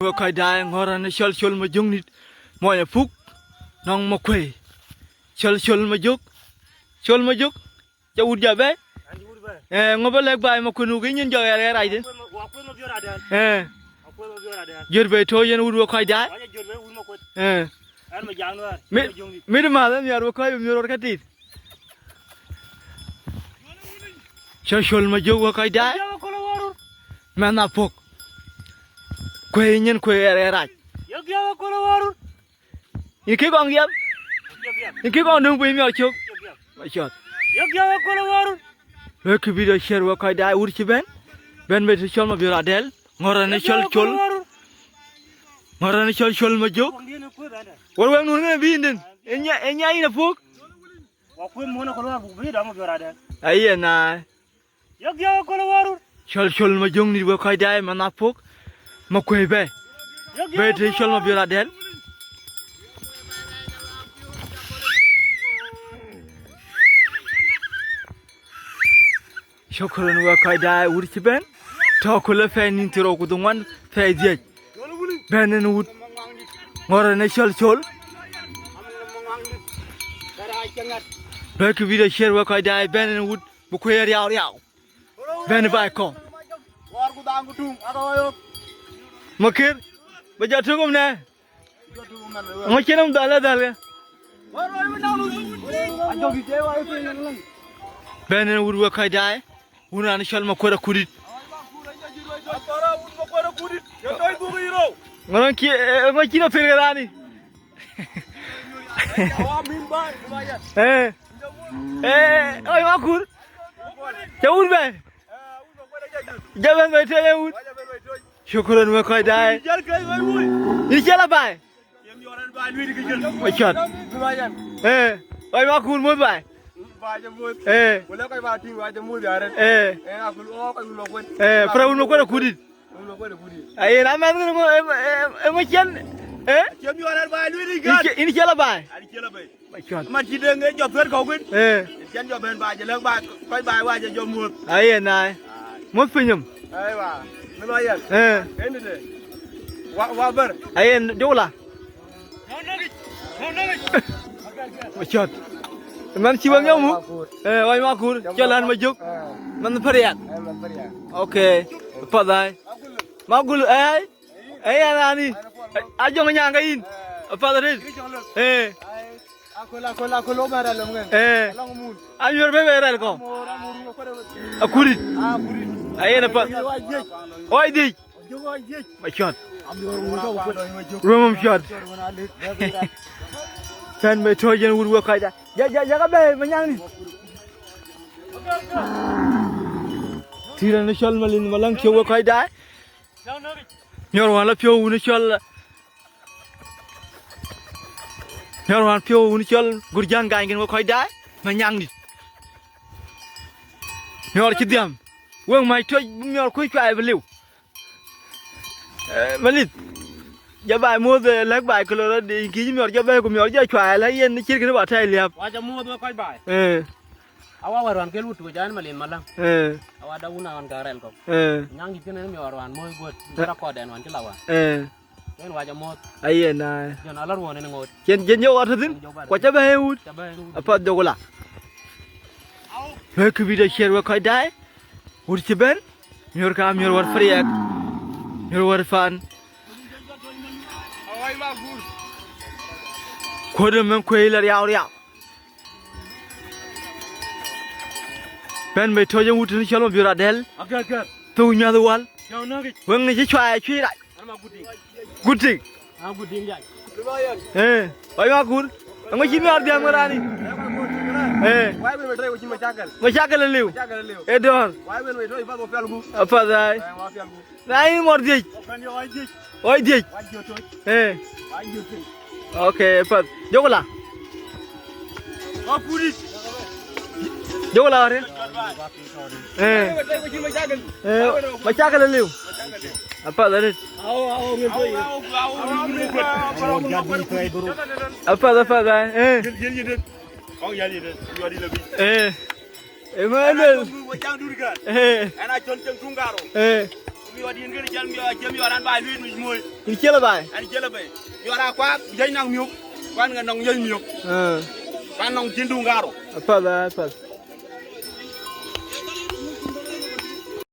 vừa khai đai ngora nó chol mà dùng nít mọi phúc nong mà quay chol mà dục cho ud giờ bé ngô bé lek bài mà quên ugi nhân giờ ra đây đi giờ về thôi nhân ud vừa khai đai mấy đứa mà làm vừa khai vừa khai tít chol mà dục vừa khai đai mà na phúc quay nhân quay ra đây ini kau anggap ini kau andung punya macam macam Lek video share wa kai dai urchi ben be chol ma biar adel ngorane chol ma jok war wang nun ne bin den enya ina pok wa ku mo na ko wa bu bi da mo biar adel ai na chol ma jong ni wa kai dai ma na pok ma kwe be chol ma biar adel Shokuran wa kai dai urchi ben to ko le fe nin tiro ku dungan fe je ben en wut ngora ne chol be ku video share wa kai dai ben en wut bu ko yer yaw ben bai ko war ku dang tung adoyo makir ba ja thugum ne ngo chenam dala war wa na lu ajo gi te wa fe lang ben en wut wa kai dai una ni chol ma ko ra kudit Ngon ki ngon ki na fel garani oi makur jawul be jaban be tele wut shukran wa kai dai ni jala bay machat oi makur mo bay wala kay ba ti wa jamu diaren akul o kay lo ko pra uno ko kudit ay na man ngo machan kem yo ran ba lu ni gan ini jala bay ani kela bay machat man ci de ngay job fer ko gën ken job ben ba je lek ba koy bay wa je jom mut ay na mo finyum ay wa mi lo yen ende de wa ber ay dola machat man ci bang yamu oi makur jalan majuk man fariat okay padai magul ay anani ajo nyangain padai ako lo mara lo ngen long mun ayor be beral ko akurit ay na pa oi di machat rumum shot kan me tojen wurwa kaida ja ka be manyang ni tira na chol malin malang chewa kaida nyor wala pyo ni chol nyor wan pyo ni chol gurjan ga ngin ko kaida manyang ni nyor kidiam wang mai toj nyor ko kwai beliu malit giờ bài mua về lấy bài cái lô đi ký miệt giờ bài của miệt giờ xoài lấy yên chỉ cái bảo thay liệp. Wajar mua tuh kai bài. Awak warwan ke lutu jangan malin malang. Awak dah una wan garel kok. Nyang gitu nih miat warwan mau buat berak dan wan celawa. Kan wajar mua. Aye na. Jangan alar wan ini ngot. Jen jauh ada tin. Kau coba hewut. Apa jauh lah. Hei video share wa kai dai. Urus ben. Miat kami miat war free ek. Miat war fun. Khôi mình quay là đeo bên mấy thôi nhưng uống cho nó vừa đel tôi nhà tôi ăn vâng này chỉ xoài truy lại guding vậy mà gud ông ấy chỉ nói đi mà ra đi mà chắc cái liu đó apa đây này mor gì oi gì okay apa jauh lah jauh lah orang macam apa liu apa tadi apa dah Kau jadi deh, dua di lebih. Emang ada. Anak contoh tunggaro. mi wa din gën jël mi wa jëm yoran bay wi moy in chela bai ani jël bay yora kwa jey nang miuk kwan nga nong yey miuk ờ kwan nong jindu ngaro apa ba apa